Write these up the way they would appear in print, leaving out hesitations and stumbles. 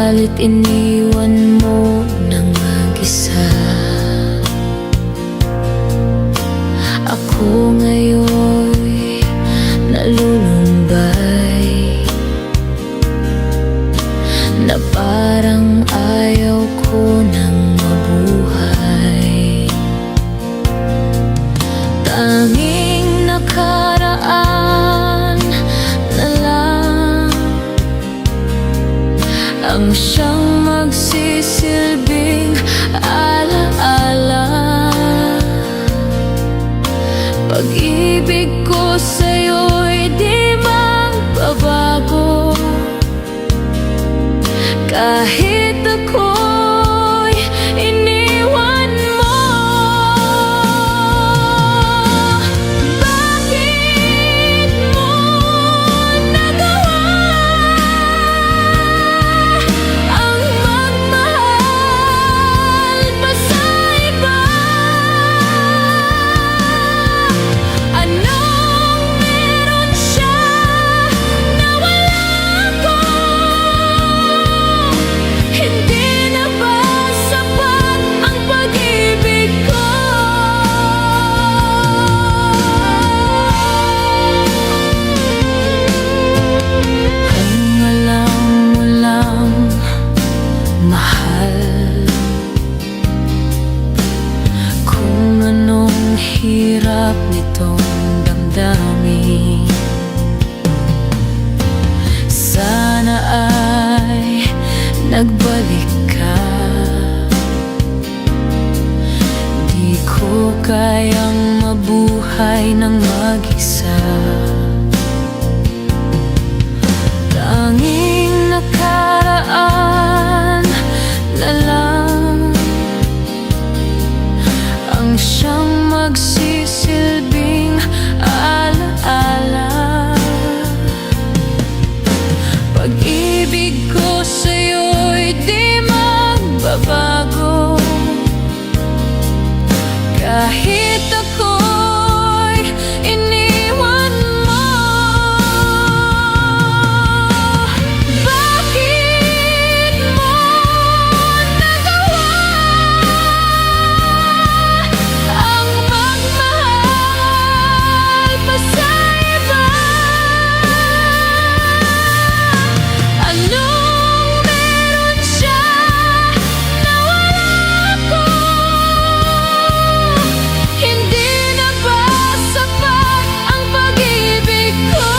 Subalit iniwan mo nang mag-isa. Ako ngayon'y nalulumbay, na parang ayaw ko nang mabuhay. Tanging nakaraan na lang ang siyang magsisilbing alaala. Pag-ibig ko sa'yo'y di magbabago, kahit ako'y iniwan mo. Bakit mo nagawa ang magmahal pa sa iba? Anong meron siya na wala ko? Hindi na ba sapat ang pag-ibig ko? Kung alam mo lang, mahal, kung anong hirap nitong damdamin, sana ay nagbalik ka. Di ko kayang mabuhay ng mag-isa. Tanging nakaraan na lang ang siyang magsisilbing alaala. Pag-ibig ko sa'yo'y di magbabago, kahit ako'y iniwan mo. Bakit mo nagawa ang magmahal pa sa iba? Anong meron siya na wala ko? Hindi na ba sapat ang pag-ibig ko?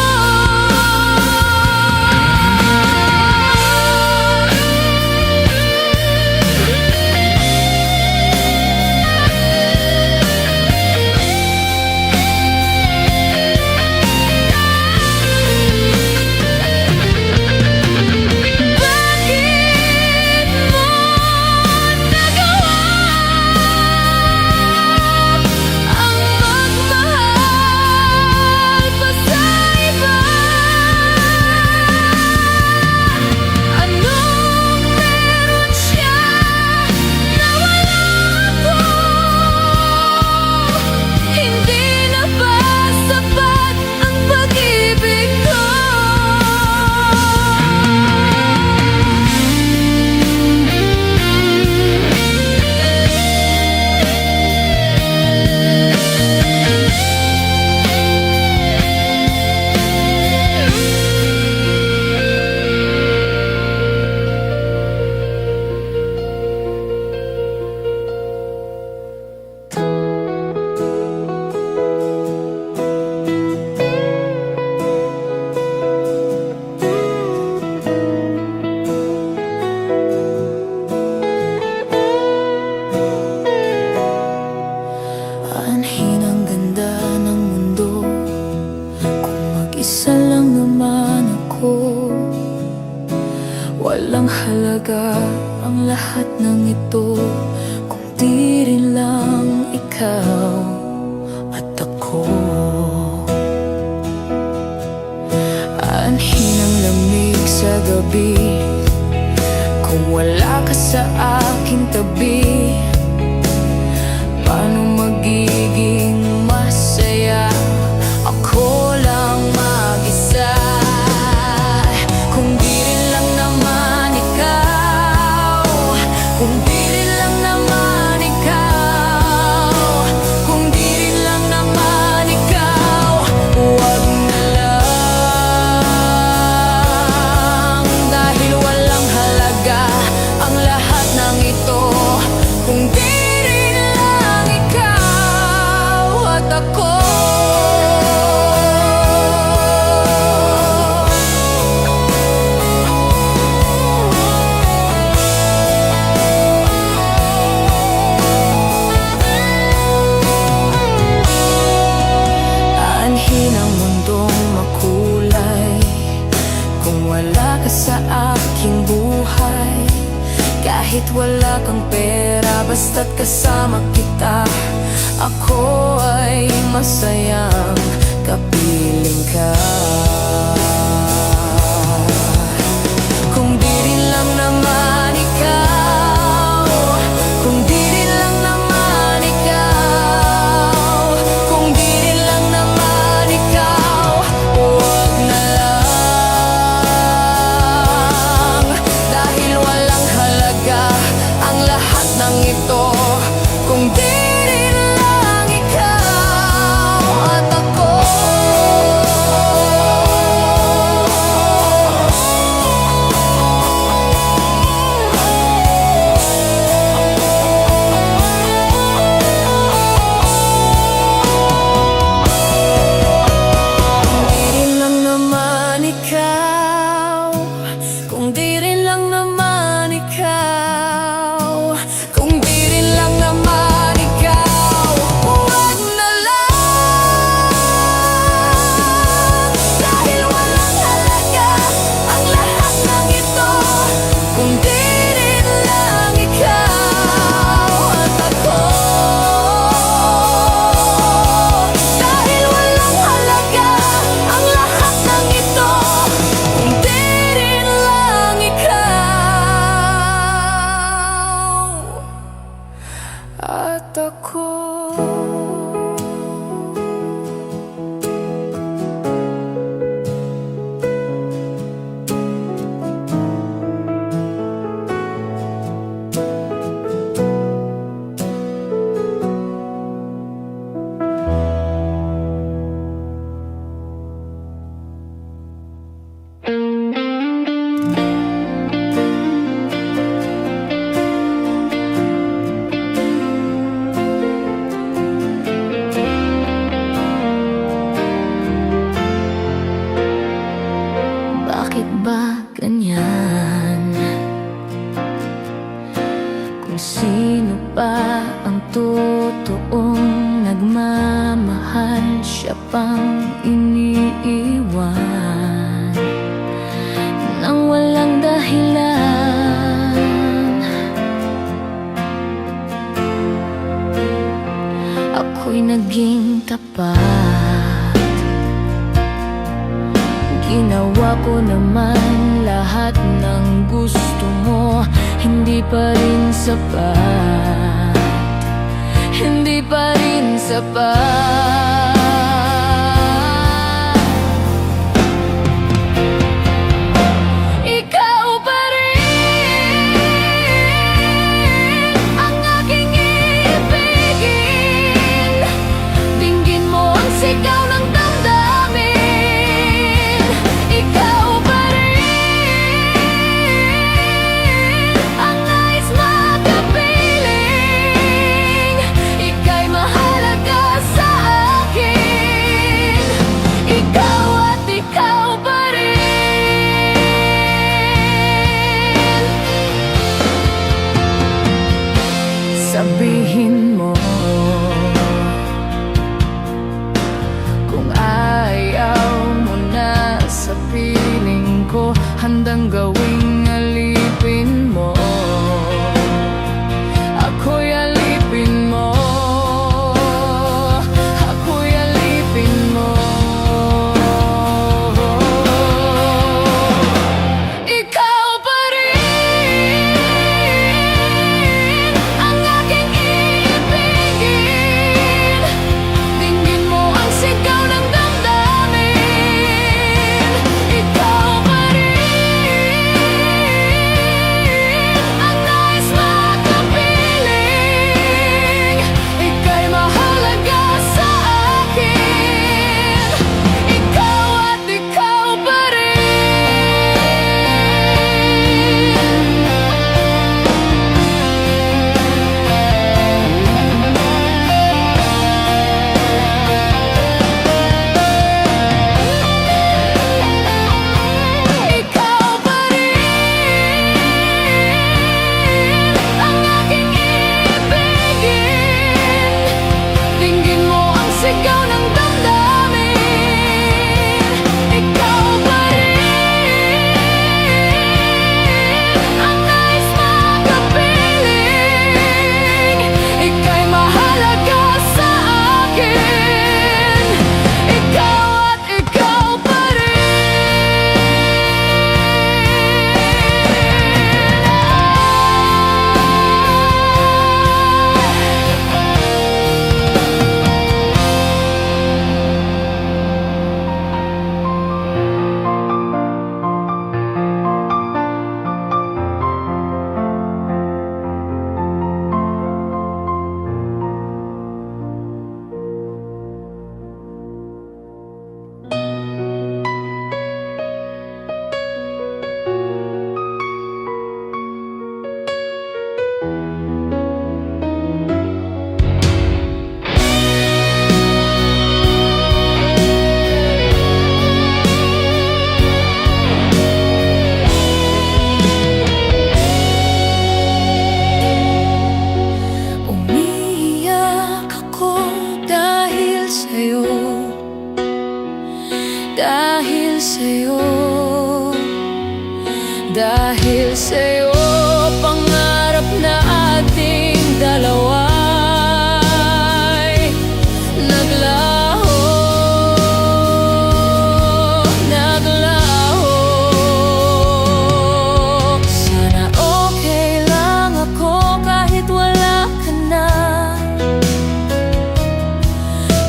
Bakit mo nagawa ang magmahal pa sa iba? Anong meron siya na wala ko? Hindi na ba sapat ang pag-ibig ko? Anhin ang ganda ng mundo kung mag-isa lang naman ako. Walang halaga ang lahat ng ito kung di rin lang ikaw at ako. Anhin ang lamig sa gabi kung wala ka sa aking tabi. Paano magiging masaya ako lang mag-isa kung di rin lang naman ikaw wala ka sa aking buhay. Kahit wala kang pera, basta't kasama kita, ako ay masayang kapiling ka. Kung di rin lang naman ikaw, kung di rin lang naman ikaw, kung di rin lang naman ikaw, huwag na lang. Dahil walang halaga ang lahat ng ito kung di rin lang ikaw at ako. Kung di rin lang naman ikaw, kung di rin lang naman ikaw, huwag na lang. Dahil walang halaga ang lahat ng ito kung di rin lang ikaw at ako. Dahil walang halaga ang lahat ng ito kung di rin lang at ako. Bakit ba ganyan? Kung sino pa ang totoong nagmamahal, siya pang iniiwan nang walang dahilan. Ako'y naging tapat, ginawa ko naman lahat ng gusto mo, hindi pa rin sapat, hindi pa rin sapat. Ikaw pa rin ang aking iibigin, dinggin mo ang sigaw ng damdamin. Ikaw pa rin ang nais makapiling, ika'y mahalaga sa akin. Ikaw at ikaw pa rin. Sabihin mo kung ayaw mo na sa piling ko, handang gawing alipin mo, ako'y alipin mo, ako'y alipin mo. Ikaw pa rin ang aking iibigin, dinggin mo ang sigaw ng damdamin. Ikaw pa rin Dahil sa'yo, pangarap na ating dalawa'y naglaho, naglaho. Sana okay lang ako kahit wala ka na.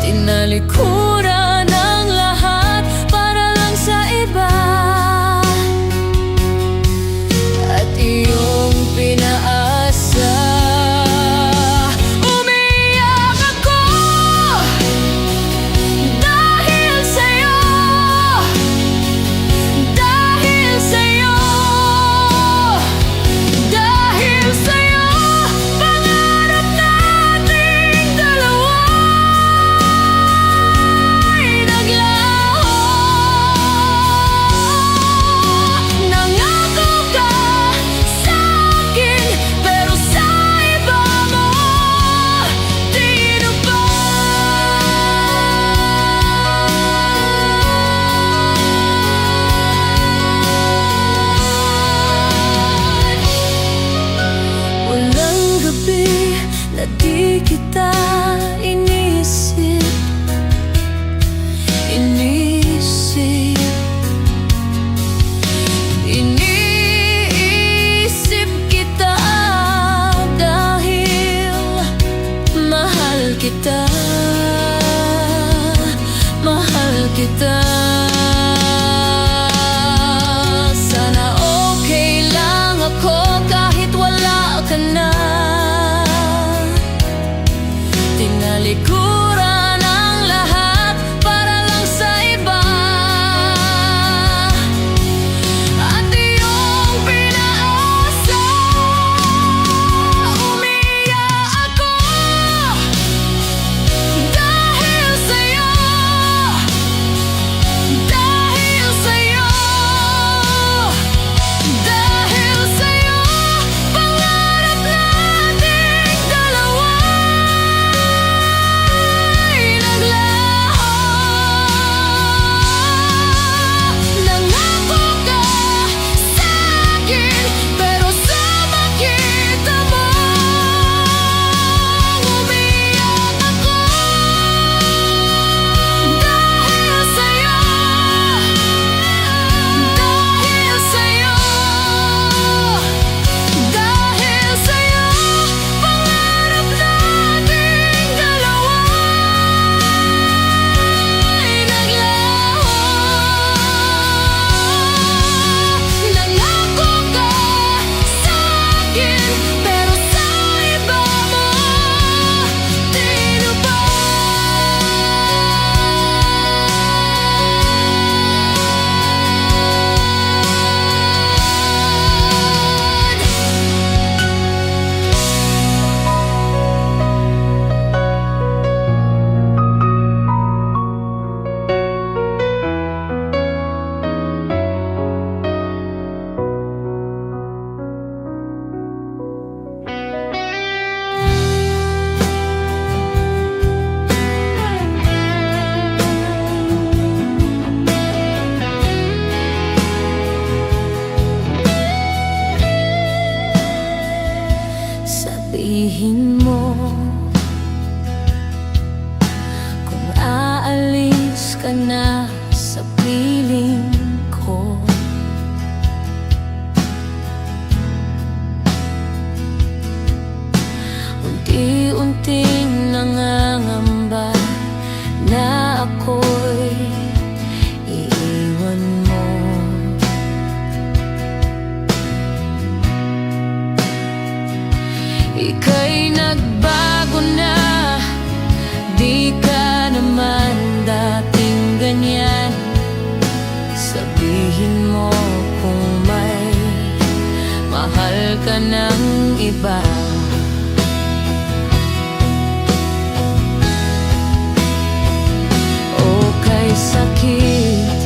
Tinalikuran ang lahat para lang sa iba. At iyong pinaasa. Umiyak ako dahil sa'yo, dahil sa'yo, dahil sa'yo. Pangarap nating dalawa ay naglaho. Nangako ka sa'kin, pero sa iba mo tinupad. Walang gabi na di kita inisip, inisip. Iniisip kita dahil mahal kita, mahal kita. Sana okay lang ako kahit wala ka na. Tinalikuran ang lahat para lang sa iba. At iyong pinaasa. Umiyak ako dahil sa'yo, dahil sa'yo, dahil sa'yo. Pangarap nating dalawa ay naglaho. Nangako ka sa'kin, pero sa makita mo, umiyak ako dahil sa'yo, dahil sa'yo, dahil sa'yo. Pangarap nating dalawa ay naglaho. Nangako ka sa'kin, pero sa iba mo tinupad. Sabihin mo kung aalis ka na sa piling ko. Unti-unting nangangamba na ako'y iiwan mo. Ika'y nagbago na, di ka naman dating ganyan. Sabihin mo kung may mahal ka ng iba. O kay sakit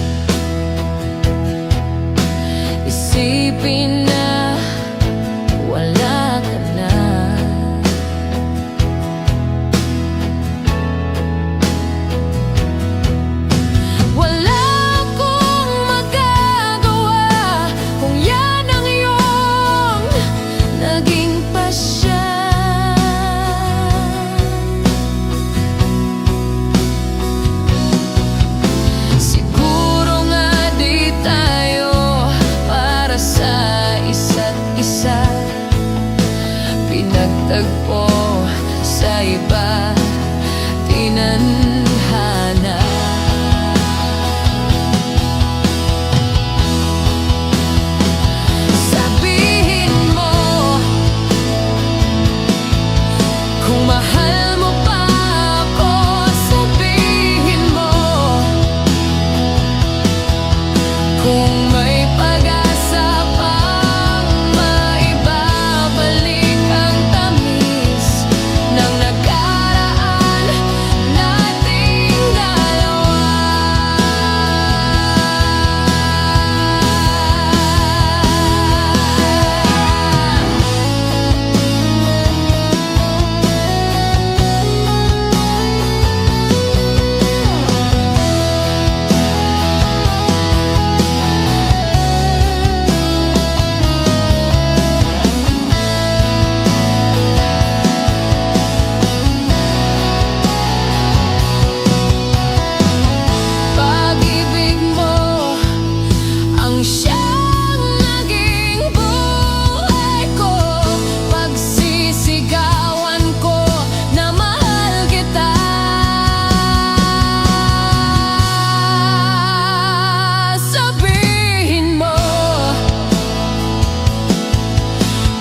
isipin na wala ka na. Wala akong magagawa kung yan tagpo sa iba tinanhana. Sabihin mo kung mahal mo pa ako. Sabihin mo kung may pag-asa pang maibabalik ang tamis ng nakaraan nating dalawa. Pag-ibig mo ang siyang naging buhay ko. Pagsisigawan ko na mahal kita. Sabihin mo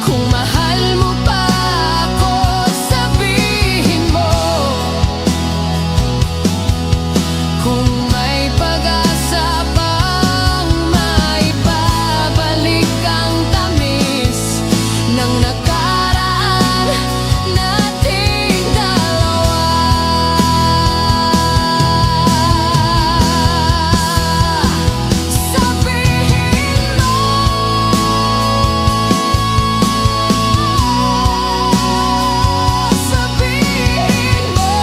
kung mahal mo pa ako. Sabihin mo kung may pag-asa pang maibabalik ang tamis ng nakaraan nating dalawa. Sabihin mo, sabihin mo,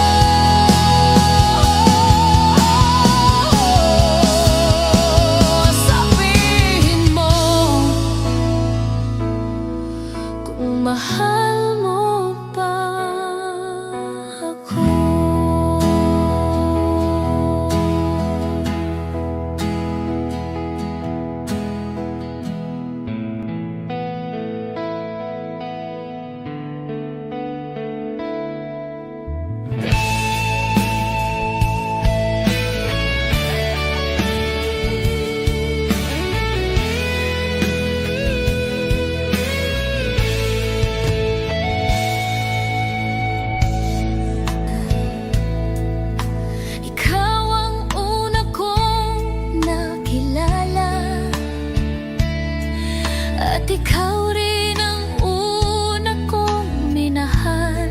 sabihin mo kung mahal mo pa ako. Ikaw ang una kong nakilala, at ikaw rin ang una kong minahal.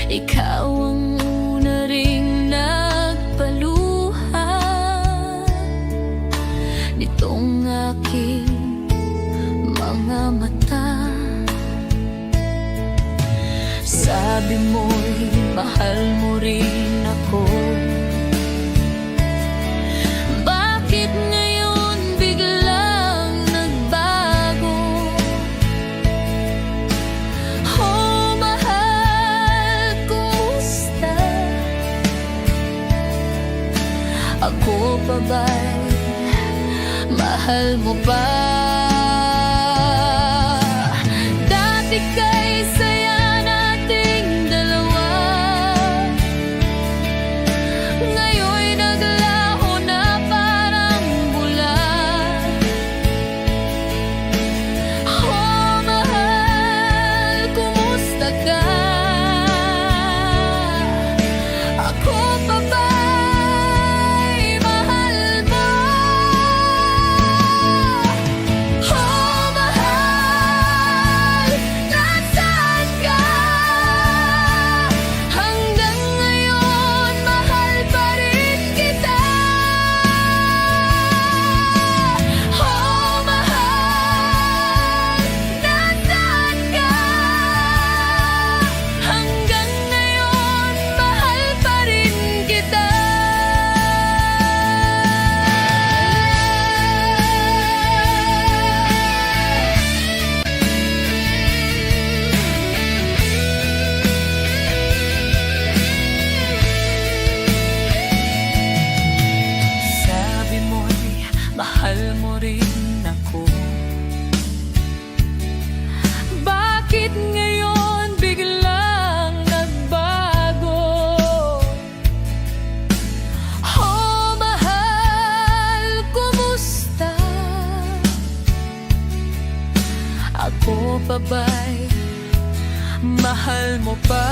Ikaw ang una ring nagpaluha nitong aking mga mata. Sabi mo'y mahal mo rin ako. Bakit ngayon biglang nagbago? Oh, mahal, kumusta? Ako pa ba'y mahal mo pa? Dati kay saya nating dalawa, ngayon'y naglaho na parang bula. Oh, mahal, kumusta ka? Ako pa ba'y mahal mo? Ako pa ba'y mahal mo pa?